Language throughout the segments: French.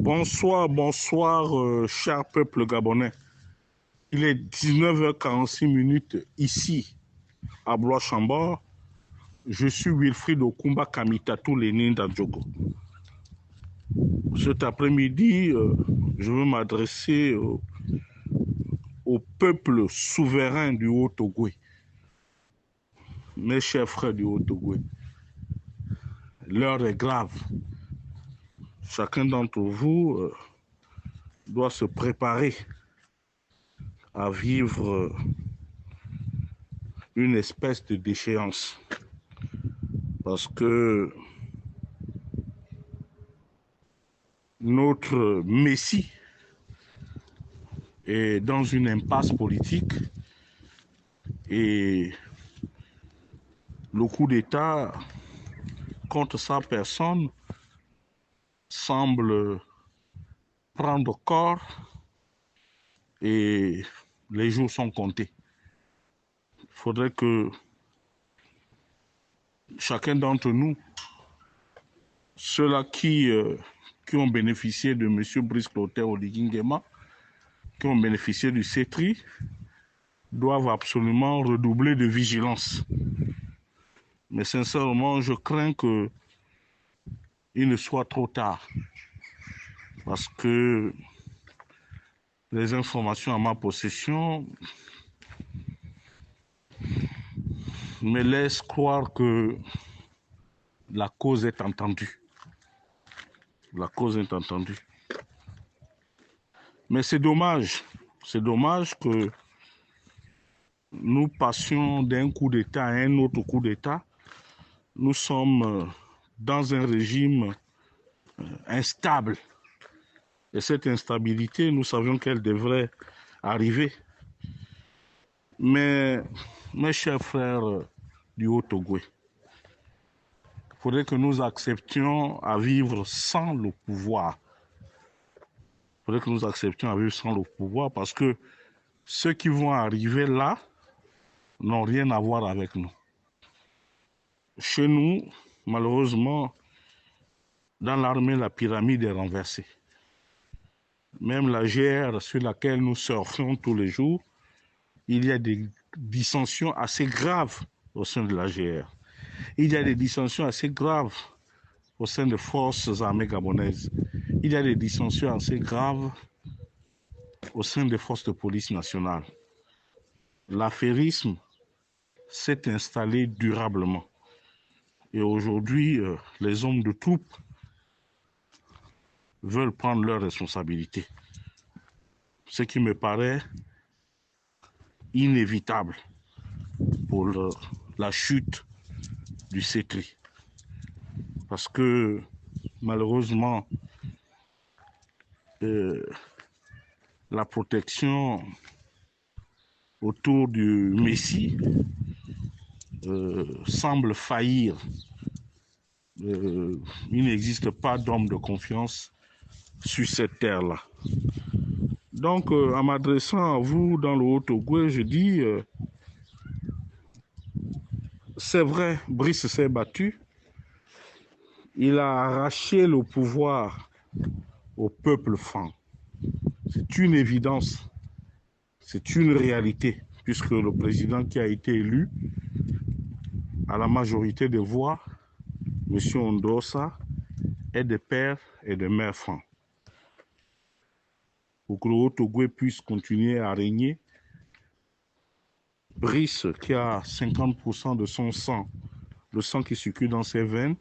Bonsoir, bonsoir, cher peuple gabonais. Il est 19h46 ici, à Blois-Chambord. Je suis Wilfried Okumba Kamitatou Lénine d'Adjogo. Cet après-midi, je veux m'adresser au peuple souverain du Haut-Ogooué. Mes chers frères du Haut-Ogooué, l'heure est grave. Chacun d'entre vous doit se préparer à vivre une espèce de déchéance. Parce que notre Messie est dans une impasse politique et le coup d'État contre sa personne semble prendre corps et les jours sont comptés. Il faudrait que chacun d'entre nous, ceux-là qui ont bénéficié de M. Brice Clotaire Oligui Nguema, qui ont bénéficié du CETRI, doivent absolument redoubler de vigilance. Mais sincèrement, je crains qu'il ne soit trop tard. Parce que les informations à ma possession me laissent croire que la cause est entendue. La cause est entendue. Mais c'est dommage. C'est dommage que nous passions d'un coup d'État à un autre coup d'État. Nous sommes dans un régime instable. Et cette instabilité, nous savions qu'elle devrait arriver. Mais, mes chers frères du Haut-Ogooué, il faudrait que nous acceptions à vivre sans le pouvoir. Il faudrait que nous acceptions à vivre sans le pouvoir parce que ceux qui vont arriver là n'ont rien à voir avec nous. Chez nous, malheureusement, dans l'armée, la pyramide est renversée. Même la GR sur laquelle nous surfons tous les jours, il y a des dissensions assez graves au sein de la GR. Il y a des dissensions assez graves au sein des forces armées gabonaises. Il y a des dissensions assez graves au sein des forces de police nationale. L'affairisme s'est installé durablement. Et aujourd'hui, les hommes de troupes veulent prendre leurs responsabilités. Ce qui me paraît inévitable pour la chute du CETRI. Parce que malheureusement, la protection autour du Messie semble faillir. Il n'existe pas d'homme de confiance sur cette terre-là. Donc, en m'adressant à vous dans le Haut-Ogooué, je dis, c'est vrai, Brice s'est battu. Il a arraché le pouvoir au peuple franc. C'est une évidence, c'est une réalité, puisque le président qui a été élu à la majorité des voix, M. Ondosa, est de père et de mère francs. Pour que le Haut-Ogooué puisse continuer à régner, Brice, qui a 50% de son sang, le sang qui circule dans ses veines,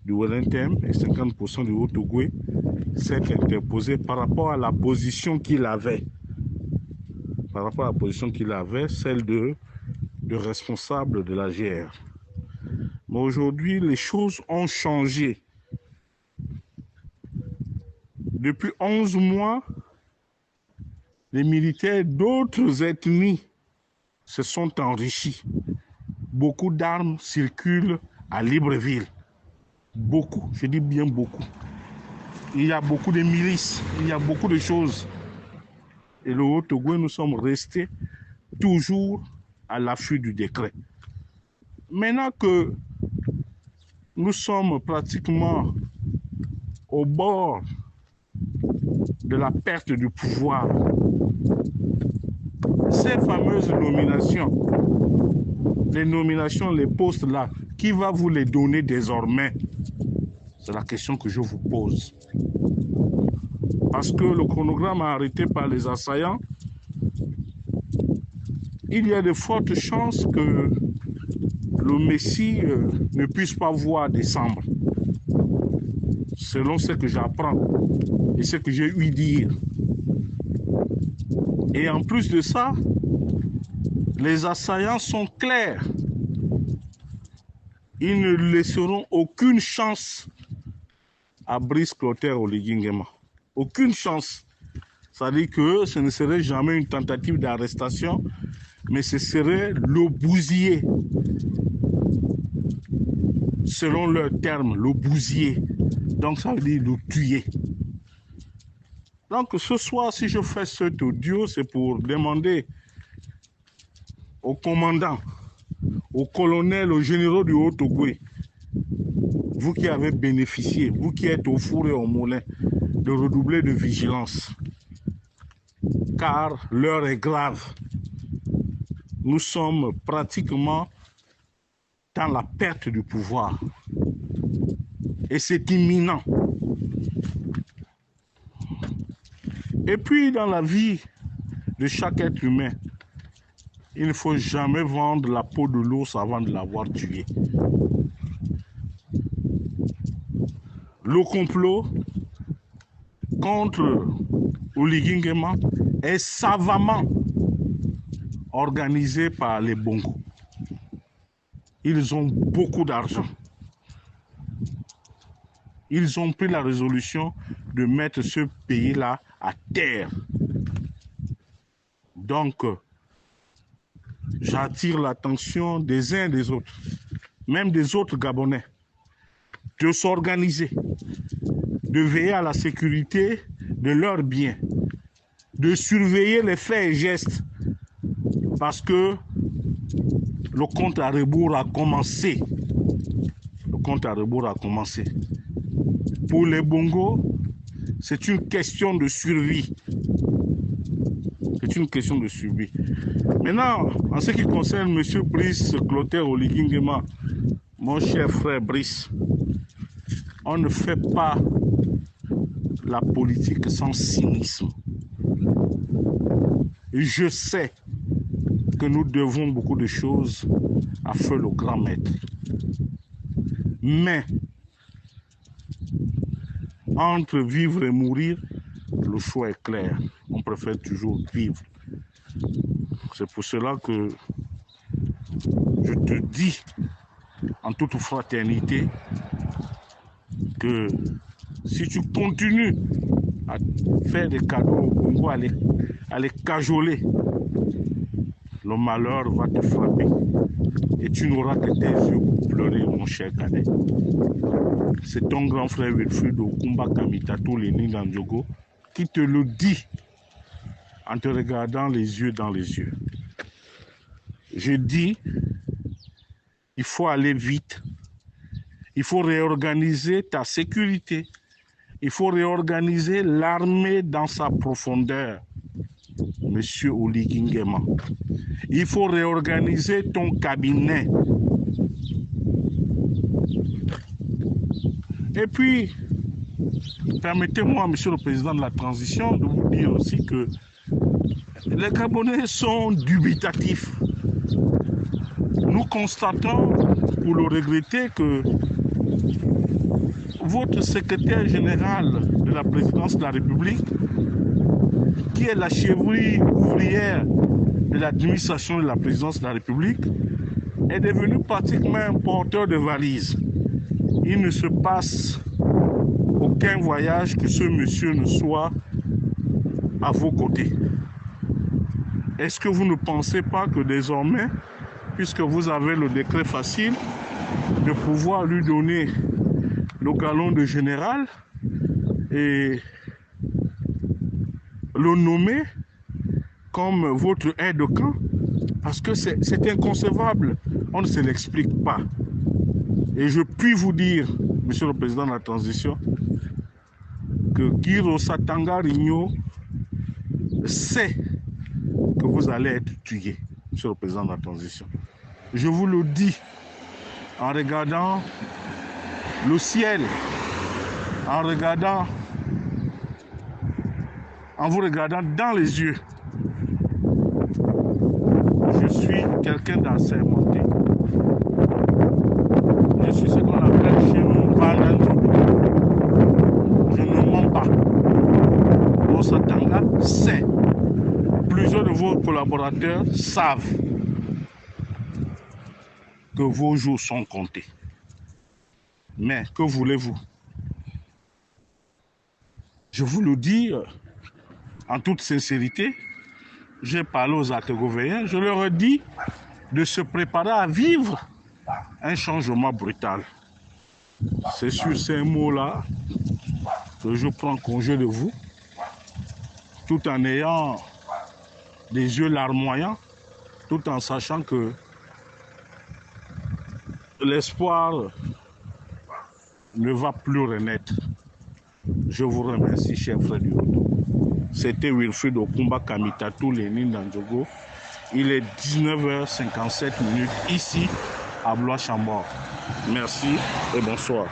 du Wellington et 50% du Haut-Ogooué, s'est interposé par rapport à la position qu'il avait. Par rapport à la position qu'il avait, celle de responsable de la GR. Mais aujourd'hui, les choses ont changé. Depuis 11 mois, les militaires d'autres ethnies se sont enrichis. Beaucoup d'armes circulent à Libreville. Beaucoup, je dis bien beaucoup. Il y a beaucoup de milices, il y a beaucoup de choses. Et le Haut-Ogooué, nous sommes restés toujours à l'affût du décret. Maintenant que nous sommes pratiquement au bord de la perte du pouvoir. Ces fameuses nominations, les nominations, les postes là, qui va vous les donner désormais? C'est la question que je vous pose. Parce que le chronogramme arrêté par les assaillants, il y a de fortes chances que le Messie ne puisse pas voir décembre. Selon ce que j'apprends et ce que j'ai eu dire. Et en plus de ça, les assaillants sont clairs. Ils ne laisseront aucune chance à Brice Clotaire Oligui Nguema. Aucune chance. Ça dit que ce ne serait jamais une tentative d'arrestation, mais ce serait le bousiller. Selon leur terme, le bousiller. Donc ça veut dire le tuer. Donc ce soir, si je fais cet audio, c'est pour demander aux commandants, aux colonels, aux généraux du Haut-Ogooué, vous qui avez bénéficié, vous qui êtes au four et au moulin, de redoubler de vigilance. Car l'heure est grave. Nous sommes pratiquement dans la perte du pouvoir. Et c'est imminent. Et puis, dans la vie de chaque être humain, il ne faut jamais vendre la peau de l'ours avant de l'avoir tué. Le complot contre Oligui Nguema est savamment organisé par les Bongo. Ils ont beaucoup d'argent. Ils ont pris la résolution de mettre ce pays-là à terre. Donc, j'attire l'attention des uns et des autres, même des autres Gabonais, de s'organiser, de veiller à la sécurité de leurs biens, de surveiller les faits et gestes, parce que le compte à rebours a commencé. Le compte à rebours a commencé. Pour les Bongo, c'est une question de survie. C'est une question de survie. Maintenant, en ce qui concerne M. Brice Clotaire Oligui Nguema, mon cher frère Brice, on ne fait pas la politique sans cynisme. Je sais que nous devons beaucoup de choses à Feu le grand maître. Mais, entre vivre et mourir, le choix est clair. On préfère toujours vivre. C'est pour cela que je te dis, en toute fraternité, que si tu continues à faire des cadeaux au Congo, à les cajoler, le malheur va te frapper. Et tu n'auras que tes yeux pour pleurer, mon cher cadet. C'est ton grand frère Wilfried Okumba Kamitatou Leni Ndjogo qui te le dit en te regardant les yeux dans les yeux. Je dis, il faut aller vite. Il faut réorganiser ta sécurité. Il faut réorganiser l'armée dans sa profondeur, Monsieur Oligui Nguema. Il faut réorganiser ton cabinet. Et puis, permettez-moi, Monsieur le Président de la Transition, de vous dire aussi que les Gabonais sont dubitatifs. Nous constatons, pour le regretter, que votre secrétaire général de la présidence de la République, qui est la cheville ouvrière de l'administration de la présidence de la République, est devenu pratiquement un porteur de valises. Il ne se passe aucun voyage que ce monsieur ne soit à vos côtés. Est-ce que vous ne pensez pas que désormais, puisque vous avez le décret facile, de pouvoir lui donner le galon de général et le nommer comme votre aide de camp? Parce que c'est inconcevable. On ne se l'explique pas. Et je puis vous dire, Monsieur le Président de la Transition, que Guiro Satanga Rigno sait que vous allez être tué, Monsieur le Président de la transition. Je vous le dis en regardant le ciel, en vous regardant dans les yeux. Je suis quelqu'un d'assermenté. Je suis ce qu'on appelle chez nous Bandandjogo. Je ne mens pas. Osatanga sait. Plusieurs de vos collaborateurs savent que vos jours sont comptés. Mais que voulez-vous? Je vous le dis en toute sincérité. J'ai parlé aux Ategovéens, je leur ai dit de se préparer à vivre un changement brutal. C'est sur ces mots-là que je prends congé de vous, tout en ayant des yeux larmoyants, tout en sachant que l'espoir ne va plus renaître. Je vous remercie, cher frère du Yoto. C'était Wilfried Okumba Kamitatou Lénine Dandjogo. Il est 19h57 ici à Blois-Chambord. Merci et bonsoir.